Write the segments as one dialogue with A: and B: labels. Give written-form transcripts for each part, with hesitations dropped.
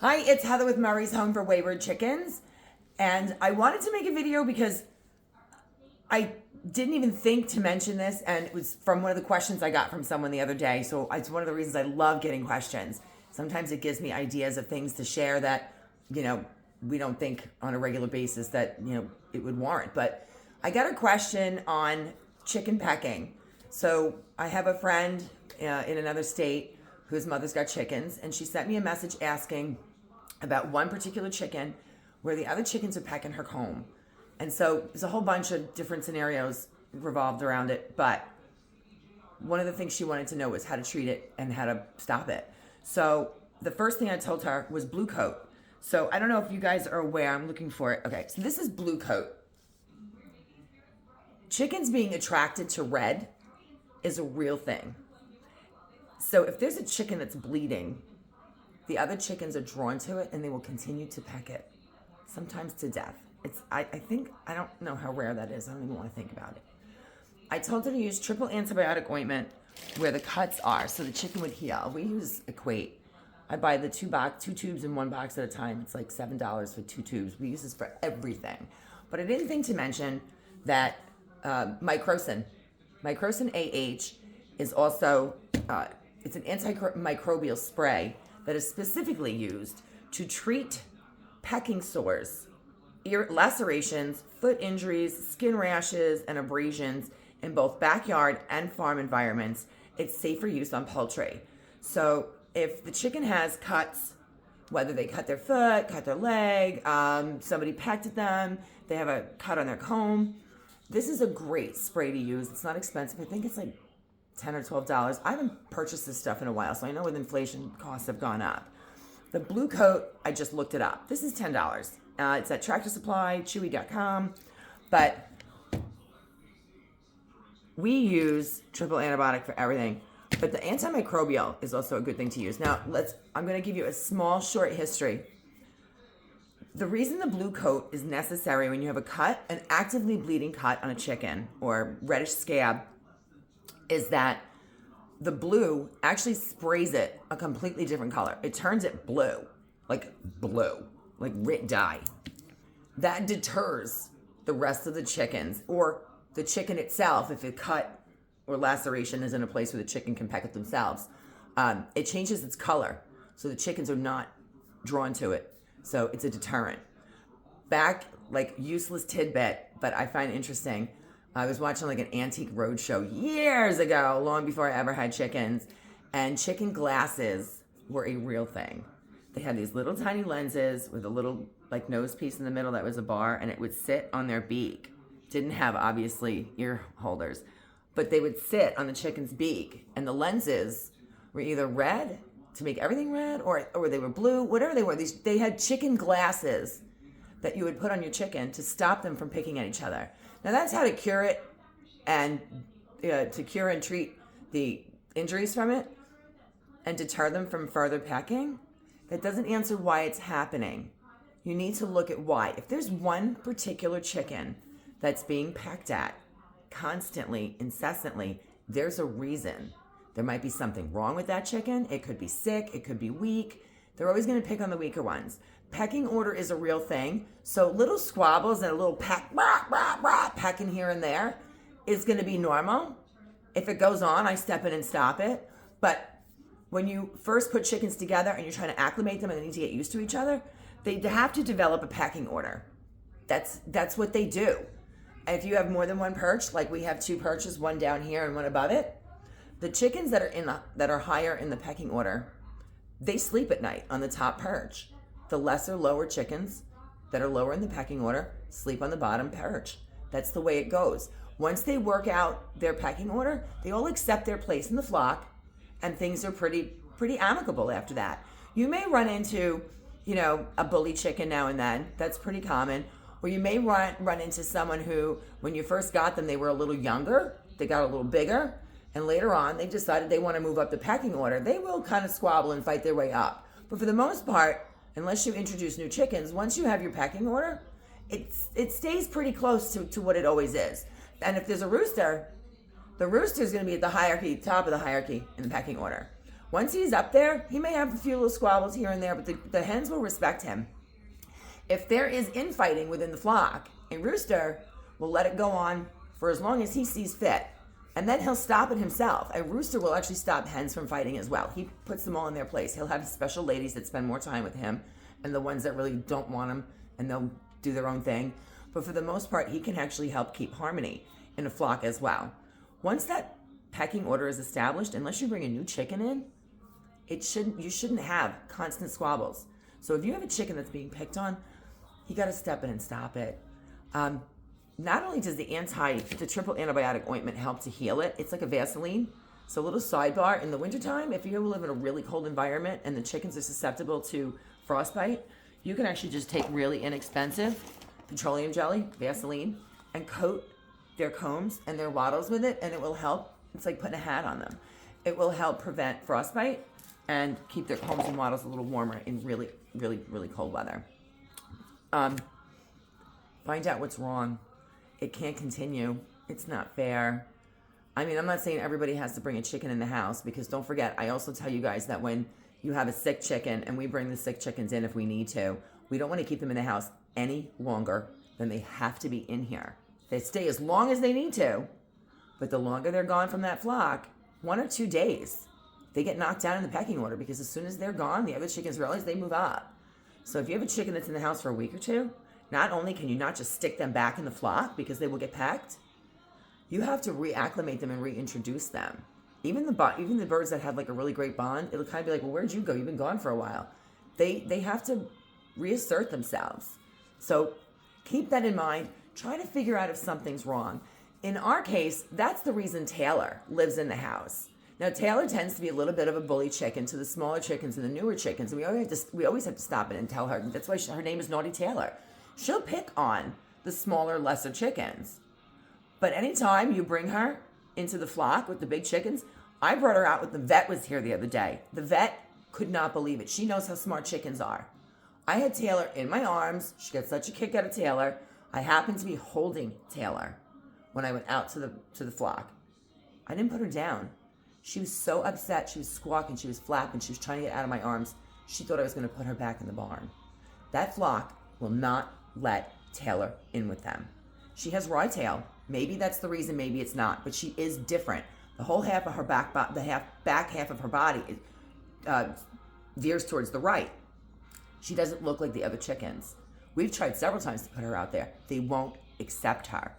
A: Hi, it's Heather with Murray's Home for Wayward Chickens. And I wanted to make a video because I didn't even think to mention this, and it was from one of the questions I got from someone the other day. So it's one of the reasons I love getting questions. Sometimes it gives me ideas of things to share that, we don't think on a regular basis that, it would warrant. But I got a question on chicken pecking. So I have a friend in another state whose mother's got chickens, and she sent me a message asking about one particular chicken where the other chickens are pecking her comb. And so there's a whole bunch of different scenarios revolved around it, but one of the things she wanted to know was how to treat it and how to stop it. So the first thing I told her was blue coat. So I don't know if you guys are aware, I'm looking for it. Okay, so this is blue coat. Chickens being attracted to red is a real thing. So if there's a chicken that's bleeding, the other chickens are drawn to it and they will continue to peck it, sometimes to death. I don't know how rare that is. I don't even want to think about it. I told her to use triple antibiotic ointment where the cuts are so the chicken would heal. We use Equate. I buy the two tubes in one box at a time. It's like $7 for 2 tubes. We use this for everything. But I didn't think to mention that microcin AH is also, it's an antimicrobial spray that is specifically used to treat pecking sores, ear lacerations, foot injuries, skin rashes, and abrasions in both backyard and farm environments. It's safe for use on poultry. So if the chicken has cuts, whether they cut their foot, cut their leg, somebody pecked at them, they have a cut on their comb, this is a great spray to use. It's not expensive. I think it's like $10 or $12. I haven't purchased this stuff in a while, so I know with inflation, costs have gone up. The blue coat, I just looked it up. This is $10. It's at Tractor Supply, Chewy.com. But we use triple antibiotic for everything. But the antimicrobial is also a good thing to use. Now, I'm going to give you a small, short history. The reason the blue coat is necessary when you have a cut, an actively bleeding cut on a chicken or reddish scab, is that the blue actually sprays it a completely different color. It turns it blue, like writ dye. That deters the rest of the chickens, or the chicken itself, if a cut or laceration is in a place where the chicken can peck at themselves. It changes its color, so the chickens are not drawn to it. So it's a deterrent. Back, useless tidbit, but I find interesting. I was watching like an antique roadshow years ago, long before I ever had chickens, and chicken glasses were a real thing. They had these little tiny lenses with a little nose piece in the middle that was a bar, and it would sit on their beak. Didn't have, obviously, ear holders, but they would sit on the chicken's beak, and the lenses were either red to make everything red, or they were blue, whatever they were. They had chicken glasses that you would put on your chicken to stop them from picking at each other. Now that's how to cure it, and to cure and treat the injuries from it and deter them from further pecking. That doesn't answer why it's happening. You need to look at why. If there's one particular chicken that's being pecked at constantly, incessantly, there's a reason. There might be something wrong with that chicken. It could be sick. It could be weak. They're always going to pick on the weaker ones. Pecking order is a real thing. So little squabbles and a little peck, pecking here and there is going to be normal. If it goes on, I step in and stop it. But when you first put chickens together and you're trying to acclimate them and they need to get used to each other, they have to develop a pecking order. That's what they do. And if you have more than one perch, like we have 2 perches, one down here and one above it, the chickens that are higher in the pecking order, they sleep at night on the top perch. The lower chickens that are lower in the pecking order sleep on the bottom perch. That's the way it goes. Once they work out their pecking order, they all accept their place in the flock, and things are pretty amicable after that. You may run into, a bully chicken now and then. That's pretty common. Or you may run into someone who, when you first got them, they were a little younger, they got a little bigger, and later on, they've decided they want to move up the pecking order. They will kind of squabble and fight their way up. But for the most part, unless you introduce new chickens, once you have your pecking order, it stays pretty close to what it always is. And if there's a rooster, the rooster is going to be at the hierarchy, top of the hierarchy in the pecking order. Once he's up there, he may have a few little squabbles here and there, but the hens will respect him. If there is infighting within the flock, a rooster will let it go on for as long as he sees fit. And then he'll stop it himself. A rooster will actually stop hens from fighting as well. He puts them all in their place. He'll have special ladies that spend more time with him and the ones that really don't want him, and they'll do their own thing. But for the most part, he can actually help keep harmony in a flock as well. Once that pecking order is established, unless you bring a new chicken in, you shouldn't have constant squabbles. So if you have a chicken that's being picked on, you got to step in and stop it. Not only does the triple antibiotic ointment help to heal it, it's like a Vaseline. So a little sidebar, in the wintertime, if you live in a really cold environment and the chickens are susceptible to frostbite, you can actually just take really inexpensive petroleum jelly, Vaseline, and coat their combs and their wattles with it, and it will help. It's like putting a hat on them. It will help prevent frostbite and keep their combs and wattles a little warmer in really, really, really cold weather. Find out what's wrong. It can't continue. It's not fair. I mean, I'm not saying everybody has to bring a chicken in the house, because don't forget, I also tell you guys that when you have a sick chicken, and we bring the sick chickens in if we need to, we don't want to keep them in the house any longer than they have to be in here. They stay as long as they need to, but the longer they're gone from that flock, 1 or 2 days, they get knocked down in the pecking order, because as soon as they're gone, the other chickens realize they move up. So if you have a chicken that's in the house for a week or two, not only can you not just stick them back in the flock because they will get pecked, you have to reacclimate them and reintroduce them. Even the birds that have like a really great bond, it'll kind of be like, well, where'd you go? You've been gone for a while. They have to reassert themselves. So keep that in mind. Try to figure out if something's wrong. In our case, that's the reason Taylor lives in the house. Now, Taylor tends to be a little bit of a bully chicken to the smaller chickens and the newer chickens. And we always have to stop it and tell her. That's why her name is Naughty Taylor. She'll pick on the smaller, lesser chickens. But anytime you bring her into the flock with the big chickens, I brought her out with the vet was here the other day. The vet could not believe it. She knows how smart chickens are. I had Taylor in my arms. She got such a kick out of Taylor. I happened to be holding Taylor when I went out to the flock. I didn't put her down. She was so upset. She was squawking. She was flapping. She was trying to get out of my arms. She thought I was going to put her back in the barn. That flock will not let Taylor in with them. She has rye tail. Maybe that's the reason, maybe it's not, but she is different. The whole half of her back half of her body veers towards the right. She doesn't look like the other chickens. We've tried several times to put her out there. They won't accept her.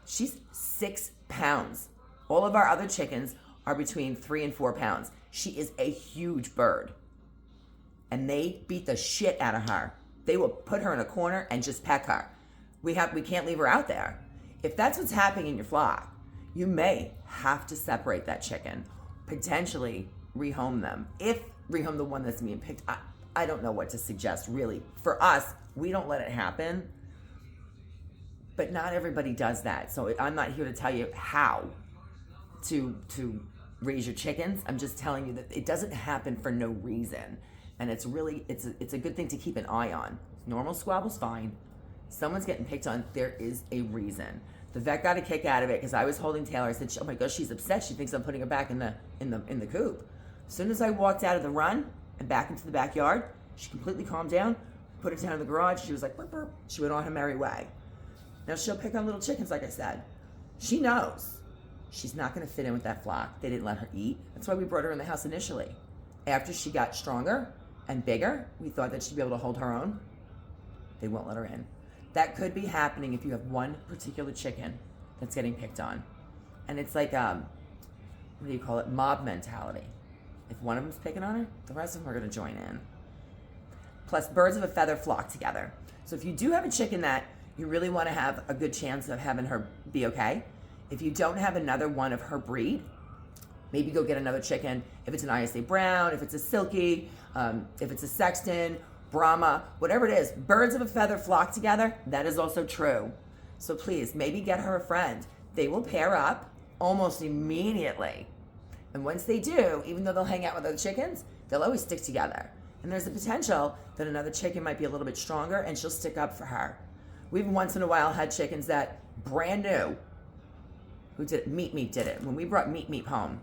A: She's 6 pounds. All of our other chickens are between 3 and 4 pounds. She is a huge bird. And they beat the shit out of her. They will put her in a corner and just peck her. We can't leave her out there. If that's what's happening in your flock, you may have to separate that chicken, potentially rehome them. If rehome the one that's being picked, I don't know what to suggest, really. For us, we don't let it happen, but not everybody does that. So I'm not here to tell you how to raise your chickens. I'm just telling you that it doesn't happen for no reason. And it's a good thing to keep an eye on. Normal squabble's fine. Someone's getting picked on, there is a reason. The vet got a kick out of it because I was holding Taylor. I said, "Oh my gosh, she's upset. She thinks I'm putting her back in the coop." As soon as I walked out of the run and back into the backyard, she completely calmed down, put her down in the garage. She was like, burp, burp. She went on her merry way. Now she'll pick on little chickens, like I said. She knows she's not going to fit in with that flock. They didn't let her eat. That's why we brought her in the house initially. After she got stronger and bigger, we thought that she'd be able to hold her own. They won't let her in. That could be happening if you have one particular chicken that's getting picked on. And it's like, what do you call it? Mob mentality. If one of them's picking on her, the rest of them are going to join in. Plus, birds of a feather flock together. So if you do have a chicken that you really want to have a good chance of having her be okay, if you don't have another one of her breed, maybe go get another chicken. If it's an ISA Brown, if it's a Silky, if it's a Sexton, Brahma, whatever it is, birds of a feather flock together, that is also true. So please, maybe get her a friend. They will pair up almost immediately. And once they do, even though they'll hang out with other chickens, they'll always stick together. And there's a potential that another chicken might be a little bit stronger and she'll stick up for her. We've once in a while had chickens that brand new, who did it? Meat did it. When we brought Meat home,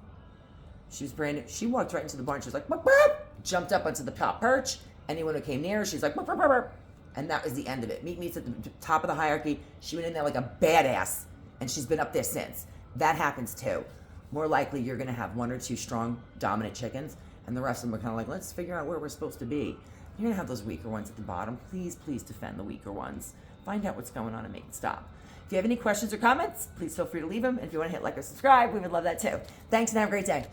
A: She was brand new. She walked right into the barn. She was like, burp, burp, jumped up onto the top perch. Anyone who came near her, she's like, burp, burp, burp, burp. And that was the end of it. Meat's at the top of the hierarchy. She went in there like a badass, and she's been up there since. That happens too. More likely, you're going to have 1 or 2 strong, dominant chickens, and the rest of them are kind of like, let's figure out where we're supposed to be. You're going to have those weaker ones at the bottom. Please, please defend the weaker ones. Find out what's going on and make it stop. If you have any questions or comments, please feel free to leave them. And if you want to hit like or subscribe, we would love that too. Thanks and have a great day.